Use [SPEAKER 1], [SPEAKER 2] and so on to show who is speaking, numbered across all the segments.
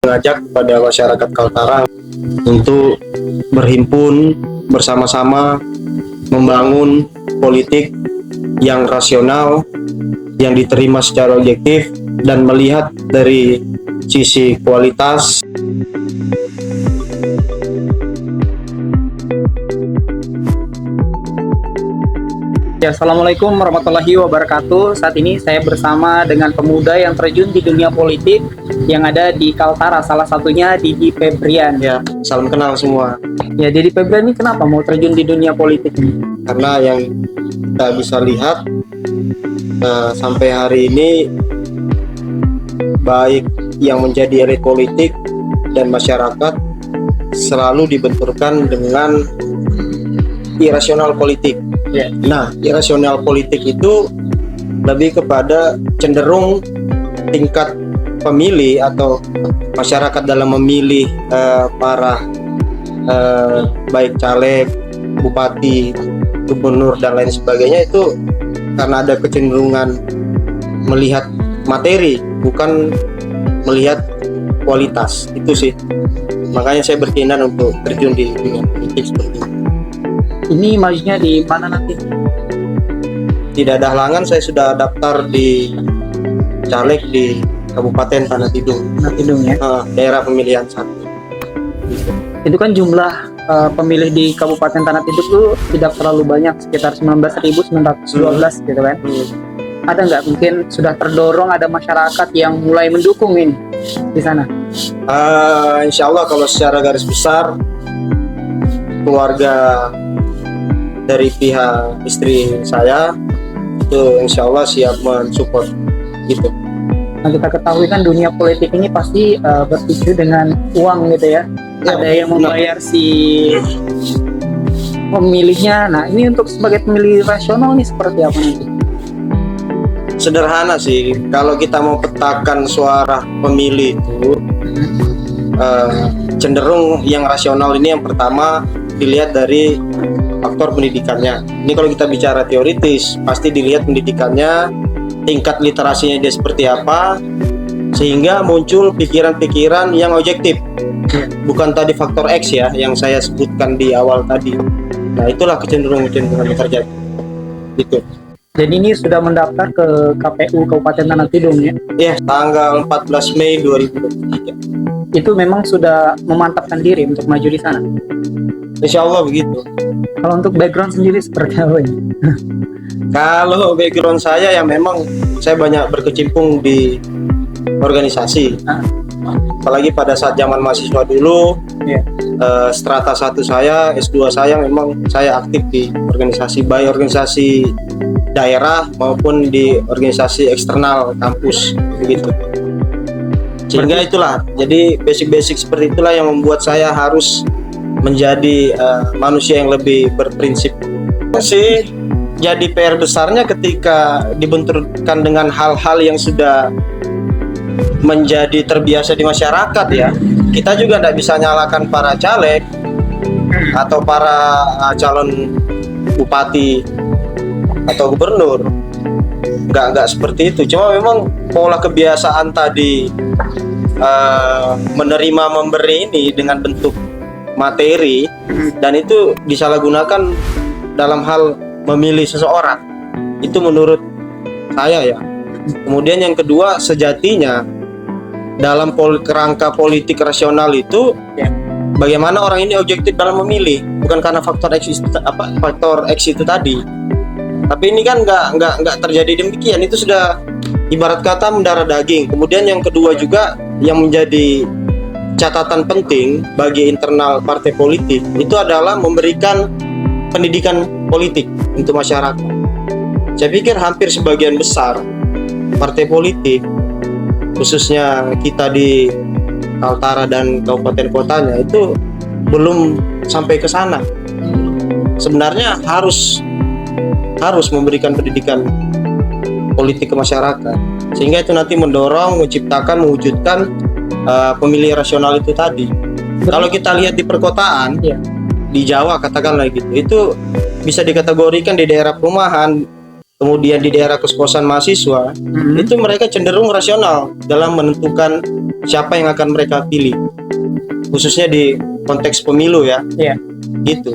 [SPEAKER 1] mengajak kepada masyarakat Kaltara untuk berhimpun bersama-sama membangun politik yang rasional, yang diterima secara objektif dan melihat dari sisi kualitas.
[SPEAKER 2] Ya, Assalamualaikum warahmatullahi wabarakatuh. Saat ini saya bersama dengan pemuda yang terjun di dunia politik yang ada di Kaltara, salah satunya Didi Febrian.
[SPEAKER 1] Ya, salam kenal semua.
[SPEAKER 2] Ya, Didi Febrian ini kenapa mau terjun di dunia politik ini?
[SPEAKER 1] Karena yang kita bisa lihat sampai hari ini, baik yang menjadi elit politik dan masyarakat selalu dibenturkan dengan irasional politik.
[SPEAKER 2] Ya.
[SPEAKER 1] Nah, irasional politik itu lebih kepada cenderung tingkat pemilih atau masyarakat dalam memilih para baik caleg, bupati, gubernur dan lain sebagainya itu karena ada kecenderungan melihat materi, bukan melihat kualitas. Itu sih. Makanya saya berkeinginan untuk terjun di dunia politik seperti itu.
[SPEAKER 2] Ini majunya di mana nanti?
[SPEAKER 1] Tidak ada halangan, saya sudah daftar di caleg di Kabupaten Tanah Tidung.
[SPEAKER 2] Tanah Tidung ya.
[SPEAKER 1] Daerah pemilihan 1.
[SPEAKER 2] Itu kan jumlah pemilih di Kabupaten Tanah Tidung itu tidak terlalu banyak, sekitar 19.912 gitu kan. Ada nggak mungkin sudah terdorong ada masyarakat yang mulai mendukung ini di sana?
[SPEAKER 1] Insya Allah kalau secara garis besar keluarga dari pihak istri saya itu insya Allah siap mensupport gitu.
[SPEAKER 2] Nah, kita ketahui kan dunia politik ini pasti bertuju dengan uang gitu ya. Ada yang membayar si pemilihnya. Nah, ini untuk sebagai pemilih rasional nih seperti apa nanti?
[SPEAKER 1] Sederhana sih, kalau kita mau petakan suara pemilih itu cenderung yang rasional ini yang pertama dilihat dari faktor pendidikannya. Ini kalau kita bicara teoritis, pasti dilihat pendidikannya, tingkat literasinya dia seperti apa, sehingga muncul pikiran-pikiran yang objektif. Bukan tadi faktor X ya, yang saya sebutkan di awal tadi. Nah, itulah kecenderungan yang terjadi. Gitu.
[SPEAKER 2] Jadi ini sudah mendaftar ke KPU Kabupaten Tanah Tidung ya?
[SPEAKER 1] Ya, tanggal 14 Mei 2023.
[SPEAKER 2] Itu memang sudah memantapkan diri untuk maju di sana?
[SPEAKER 1] Insya Allah begitu.
[SPEAKER 2] Kalau untuk background sendiri seperti apa ini?
[SPEAKER 1] Kalau background saya ya memang saya banyak berkecimpung di organisasi. Apalagi pada saat zaman mahasiswa dulu, strata 1 saya, S2 saya memang saya aktif di organisasi, baik organisasi daerah maupun di organisasi eksternal kampus begitu. Sehingga itulah, jadi basic-basic seperti itulah yang membuat saya harus menjadi manusia yang lebih berprinsip. Sih jadi PR besarnya ketika dibenturkan dengan hal-hal yang sudah menjadi terbiasa di masyarakat ya. Kita juga tidak bisa nyalakan para caleg atau para calon bupati atau gubernur. Nggak seperti itu. Cuma memang pola kebiasaan tadi menerima memberi ini dengan bentuk materi dan itu disalahgunakan dalam hal memilih seseorang. Itu menurut saya ya. Kemudian yang kedua, sejatinya dalam kerangka politik rasional itu bagaimana orang ini objektif dalam memilih, bukan karena faktor X itu tadi. Tapi ini kan nggak terjadi demikian. Itu sudah ibarat kata mendarah daging. Kemudian yang kedua juga yang menjadi catatan penting bagi internal partai politik itu adalah memberikan pendidikan politik untuk masyarakat. Saya pikir hampir sebagian besar partai politik, khususnya kita di Kaltara dan kabupaten kotanya itu belum sampai ke sana. Sebenarnya harus memberikan pendidikan politik ke masyarakat, sehingga itu nanti mendorong, menciptakan, mewujudkan pemilih rasional itu tadi. Kalau kita lihat di perkotaan, di Jawa katakanlah gitu, itu bisa dikategorikan di daerah perumahan, kemudian di daerah kos-kosan mahasiswa, itu mereka cenderung rasional dalam menentukan siapa yang akan mereka pilih, khususnya di konteks pemilu ya,
[SPEAKER 2] Iya.
[SPEAKER 1] gitu.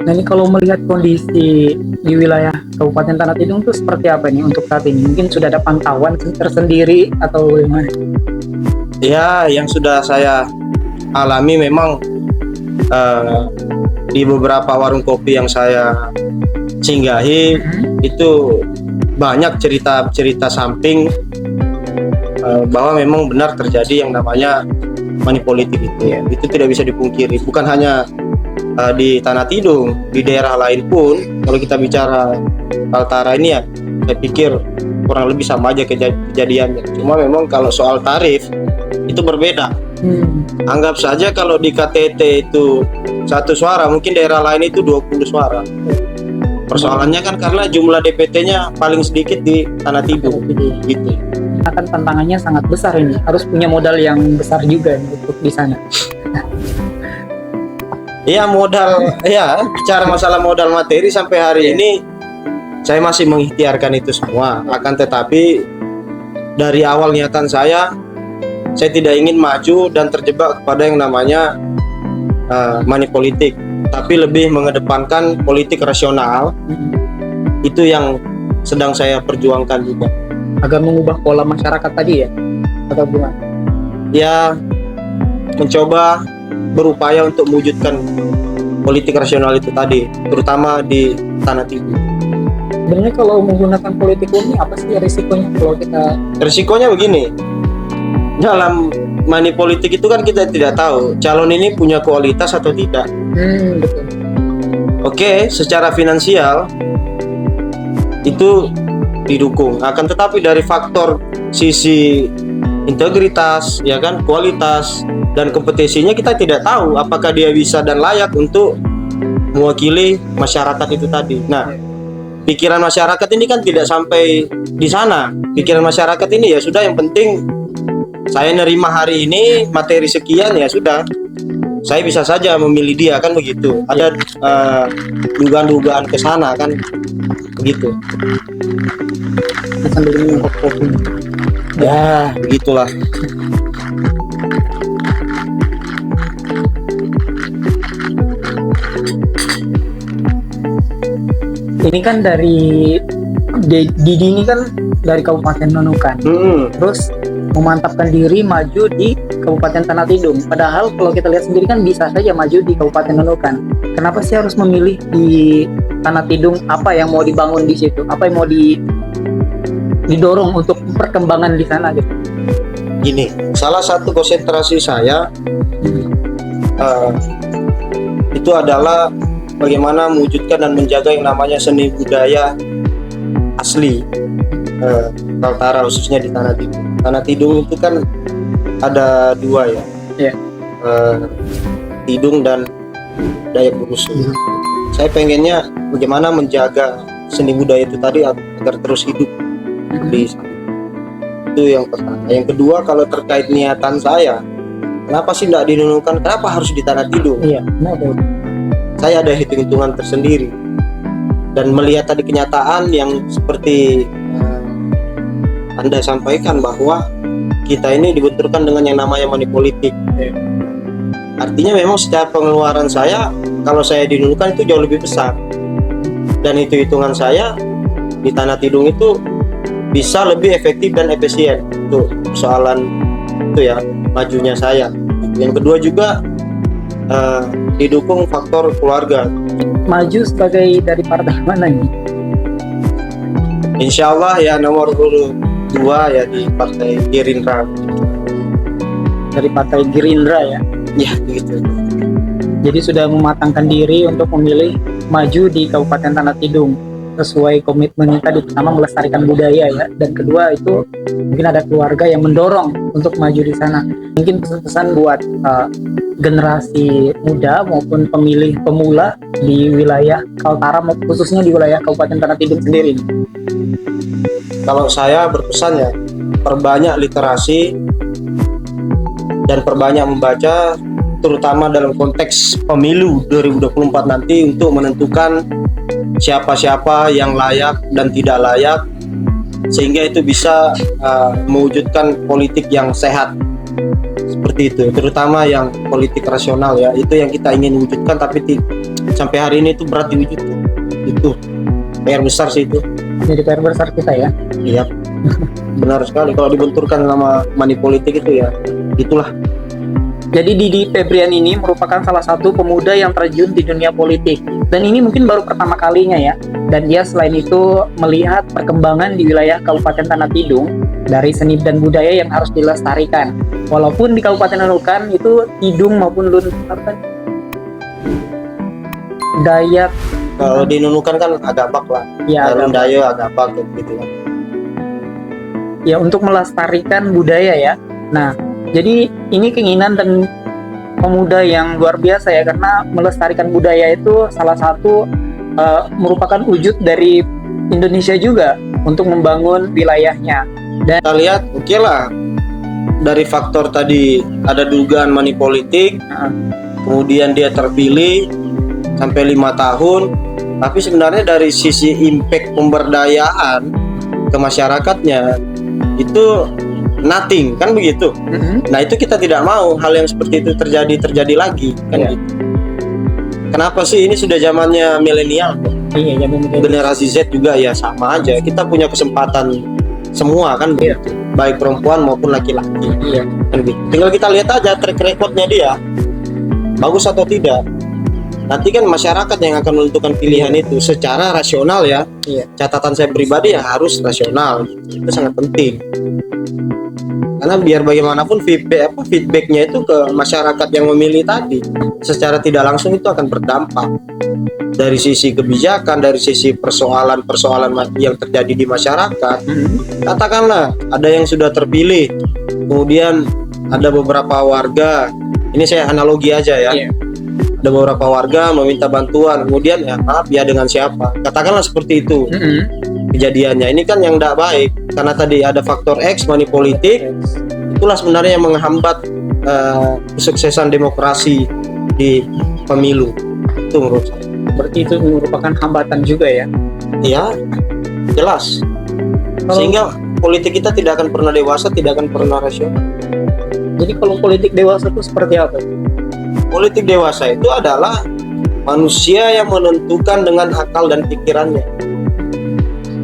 [SPEAKER 2] Nah ini kalau melihat kondisi di wilayah Kabupaten Tanah Tidung itu seperti apa nih untuk saat ini? Mungkin sudah ada pantauan tersendiri atau bagaimana?
[SPEAKER 1] Ya, yang sudah saya alami memang di beberapa warung kopi yang saya singgahi itu banyak cerita-cerita samping bahwa memang benar terjadi yang namanya money politik itu. Itu tidak bisa dipungkiri. Bukan hanya di Tanah Tidung, di daerah lain pun kalau kita bicara Kaltara ini ya, saya pikir kurang lebih sama aja kejadiannya. Cuma memang kalau soal tarif itu berbeda. Anggap saja kalau di KTT itu 1 suara, mungkin daerah lain itu 20 suara. Persoalannya kan karena jumlah DPT-nya paling sedikit di Tanah Tidung gitu.
[SPEAKER 2] Akan tantangannya sangat besar ini, harus punya modal yang besar juga untuk di sana.
[SPEAKER 1] Iya, modal ya, bicara masalah modal materi sampai hari ini saya masih mengikhtiarkan itu semua. Akan tetapi dari awal niatan saya tidak ingin maju dan terjebak kepada yang namanya money politik, tapi lebih mengedepankan politik rasional. Itu yang sedang saya perjuangkan juga.
[SPEAKER 2] Agar mengubah pola masyarakat tadi ya, atau gimana?
[SPEAKER 1] Ya, mencoba berupaya untuk mewujudkan politik rasional itu tadi, terutama di Tanah Tidung.
[SPEAKER 2] Sebenarnya kalau menggunakan politik ini apa sih risikonya kalau kita?
[SPEAKER 1] Risikonya begini, dalam money politik itu kan kita tidak tahu calon ini punya kualitas atau tidak.
[SPEAKER 2] Betul.
[SPEAKER 1] Oke, secara finansial itu didukung, akan tetapi dari faktor sisi integritas, ya kan, kualitas dan kompetisinya kita tidak tahu apakah dia bisa dan layak untuk mewakili masyarakat itu tadi. Nah, pikiran masyarakat ini kan tidak sampai di sana. Pikiran masyarakat ini ya sudah, yang penting saya nerima hari ini materi sekian, ya sudah, saya bisa saja memilih dia, kan begitu. Ada dugaan-dugaan ke sana kan begitu.
[SPEAKER 2] Sambil minum kopi.
[SPEAKER 1] Ya, begitulah.
[SPEAKER 2] Ini kan dari Didi ini kan dari Kabupaten Nunukan. Terus memantapkan diri maju di Kabupaten Tanah Tidung. Padahal kalau kita lihat sendiri kan bisa saja maju di Kabupaten Nunukan. Kenapa sih harus memilih di Tanah Tidung? Apa yang mau dibangun di situ? Apa yang mau didorong untuk perkembangan di sana gitu?
[SPEAKER 1] Gini, salah satu konsentrasi saya itu adalah bagaimana mewujudkan dan menjaga yang namanya seni budaya asli Kaltara, khususnya di Tanah Tidung. Tanah Tidung itu kan ada 2 ya, Tidung dan Dayak Burusu. Saya pengennya bagaimana menjaga seni budaya itu tadi agar terus hidup di sana. Itu yang pertama. Yang kedua, kalau terkait niatan saya, kenapa sih tidak dinunukan? Kenapa harus di Tanah Tidung?
[SPEAKER 2] Iya, benar.
[SPEAKER 1] Saya ada hitung-hitungan tersendiri dan melihat tadi kenyataan yang seperti Anda sampaikan, bahwa kita ini dibenturkan dengan yang namanya money politik. Artinya memang secara pengeluaran saya, kalau saya dinunukan itu jauh lebih besar, dan itu hitungan saya di Tanah Tidung itu bisa lebih efektif dan efisien untuk persoalan itu ya, majunya saya. Yang kedua juga didukung faktor keluarga.
[SPEAKER 2] Maju sebagai dari partai mana nih?
[SPEAKER 1] Insya Allah ya nomor 2 ya di Partai Gerindra.
[SPEAKER 2] Dari Partai Gerindra ya?
[SPEAKER 1] Ya begitu.
[SPEAKER 2] Jadi sudah mematangkan diri untuk memilih maju di Kabupaten Tanah Tidung sesuai komitmen tadi, pertama melestarikan budaya ya, dan kedua itu mungkin ada keluarga yang mendorong untuk maju di sana. Mungkin pesan-pesan buat generasi muda maupun pemilih pemula di wilayah Kaltara, khususnya di wilayah Kabupaten Tanah Tidung sendiri.
[SPEAKER 1] Kalau saya berpesan ya, perbanyak literasi dan perbanyak membaca, terutama dalam konteks pemilu 2024 nanti, untuk menentukan siapa-siapa yang layak dan tidak layak, sehingga itu bisa mewujudkan politik yang sehat seperti itu, terutama yang politik rasional ya, itu yang kita ingin wujudkan tapi sampai hari ini itu berat diwujudkan. Itu PR besar sih itu.
[SPEAKER 2] Jadi PR besar kita ya.
[SPEAKER 1] Iya. Benar sekali, kalau dibenturkan sama money politik itu ya itulah.
[SPEAKER 2] Jadi Didi Febrian ini merupakan salah satu pemuda yang terjun di dunia politik, dan ini mungkin baru pertama kalinya ya. Dan dia selain itu melihat perkembangan di wilayah Kabupaten Tanah Tidung dari seni dan budaya yang harus dilestarikan. Walaupun di Kabupaten Nunukan itu Tidung maupun Dayak,
[SPEAKER 1] Kalau di Nunukan kan Agabak lah,
[SPEAKER 2] ya,
[SPEAKER 1] Dayo Agabak gitu kan.
[SPEAKER 2] ya, untuk melestarikan budaya ya. Nah, jadi ini keinginan dan pemuda yang luar biasa ya, karena melestarikan budaya itu salah satu merupakan wujud dari Indonesia juga untuk membangun wilayahnya. Dan
[SPEAKER 1] Kita lihat oke lah, dari faktor tadi ada dugaan money politik, kemudian dia terpilih sampai 5 tahun, tapi sebenarnya dari sisi impact pemberdayaan ke masyarakatnya itu nothing, kan begitu. Nah itu kita tidak mau hal yang seperti itu terjadi lagi kan
[SPEAKER 2] Iya.
[SPEAKER 1] gitu. Kenapa sih, ini sudah zamannya milenial,
[SPEAKER 2] iya,
[SPEAKER 1] generasi Z juga ya sama aja, kita punya kesempatan semua kan
[SPEAKER 2] Iya.
[SPEAKER 1] begitu, baik perempuan maupun laki-laki
[SPEAKER 2] iya,
[SPEAKER 1] kan gitu. Tinggal kita lihat aja track recordnya dia bagus atau tidak. Nanti kan masyarakat yang akan menentukan pilihan itu secara rasional ya.
[SPEAKER 2] iya.
[SPEAKER 1] Catatan saya pribadi ya harus rasional, itu sangat penting. Karena biar bagaimanapun feedbacknya itu ke masyarakat yang memilih tadi, secara tidak langsung itu akan berdampak dari sisi kebijakan, dari sisi persoalan yang terjadi di masyarakat. Katakanlah ada yang sudah terpilih, kemudian ada beberapa warga, ini saya analogi aja ya.
[SPEAKER 2] Iya.
[SPEAKER 1] Ada beberapa warga meminta bantuan, kemudian ya maaf ya dengan siapa, katakanlah seperti itu kejadiannya. Ini kan yang tidak baik, karena tadi ada faktor X, money politik. Itulah sebenarnya yang menghambat kesuksesan demokrasi di pemilu. Itu menurut saya.
[SPEAKER 2] Berarti itu merupakan hambatan juga ya.
[SPEAKER 1] Ya, jelas. Sehingga politik kita tidak akan pernah dewasa, tidak akan pernah rasional.
[SPEAKER 2] Jadi kalau politik dewasa itu seperti apa?
[SPEAKER 1] Politik dewasa itu adalah manusia yang menentukan dengan akal dan pikirannya,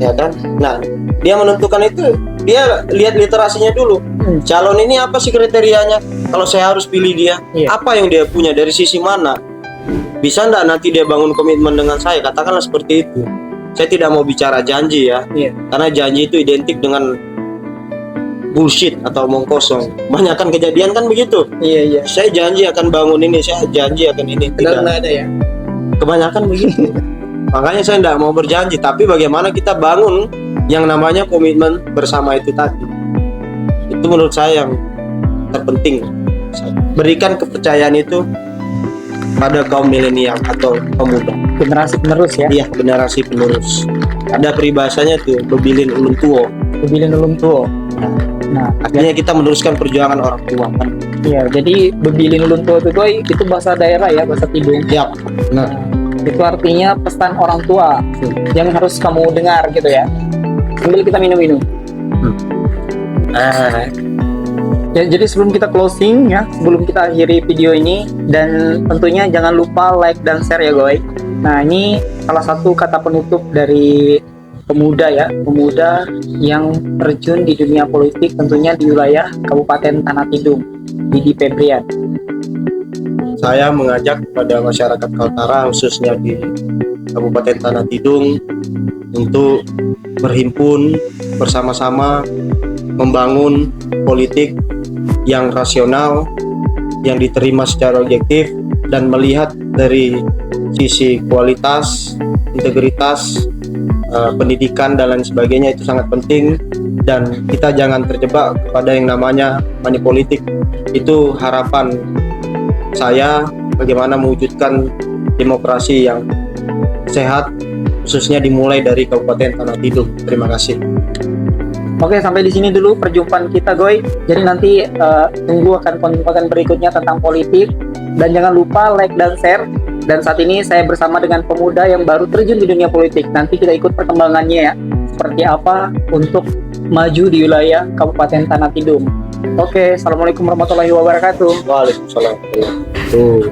[SPEAKER 1] ya kan? Nah, dia menentukan itu, dia lihat literasinya dulu. Calon ini apa sih kriterianya? Kalau saya harus pilih dia,
[SPEAKER 2] Iya.
[SPEAKER 1] apa yang dia punya, dari sisi mana? Bisa enggak nanti dia bangun komitmen dengan saya? Katakanlah seperti itu. Saya tidak mau bicara janji ya,
[SPEAKER 2] Iya.
[SPEAKER 1] karena janji itu identik dengan bullshit atau omong kosong. Banyak kan kejadian kan begitu.
[SPEAKER 2] Iya.
[SPEAKER 1] Saya janji akan bangun ini, saya janji akan ini.
[SPEAKER 2] Padahal nggak ada ya.
[SPEAKER 1] Kebanyakan begitu. Makanya saya tidak mau berjanji, tapi bagaimana kita bangun yang namanya komitmen bersama itu tadi. Itu menurut saya yang terpenting. Berikan kepercayaan itu pada kaum milenial atau pemuda.
[SPEAKER 2] Generasi penerus ya.
[SPEAKER 1] Iya, generasi penerus. Ada peribahasanya tuh, bebilin ulun tuo.
[SPEAKER 2] Bebilin ulun tuo. Nah,
[SPEAKER 1] Artinya kita meneruskan perjuangan orang tua kan.
[SPEAKER 2] iya. Jadi bebilin ulun tuo itu bahasa daerah ya, bahasa Tidung.
[SPEAKER 1] Ya, benar.
[SPEAKER 2] Itu artinya pesan orang tua yang harus kamu dengar gitu ya. Sambil kita minum-minum. Ya, jadi sebelum kita closing ya, sebelum kita akhiri video ini, dan tentunya jangan lupa like dan share ya guys. Nah, ini salah satu kata penutup dari pemuda ya, pemuda yang terjun di dunia politik tentunya di wilayah Kabupaten Tanah Tidung, Didi Febrian.
[SPEAKER 1] Saya mengajak kepada masyarakat Kaltara, khususnya di Kabupaten Tanah Tidung, untuk berhimpun bersama-sama membangun politik yang rasional, yang diterima secara objektif, dan melihat dari sisi kualitas, integritas, pendidikan dan lain sebagainya. Itu sangat penting, dan kita jangan terjebak pada yang namanya money politik. Itu harapan saya bagaimana mewujudkan demokrasi yang sehat, khususnya dimulai dari Kabupaten Tanah Tidung. Terima kasih.
[SPEAKER 2] Oke, sampai di sini dulu perjumpaan kita, Goy. Jadi nanti tunggu akan konten berikutnya tentang politik, dan jangan lupa like dan share. Dan saat ini saya bersama dengan pemuda yang baru terjun di dunia politik. Nanti kita ikut perkembangannya ya, seperti apa untuk maju di wilayah Kabupaten Tanah Tidung. Oke, assalamualaikum warahmatullahi wabarakatuh.
[SPEAKER 1] Waalaikumsalam. Tuh.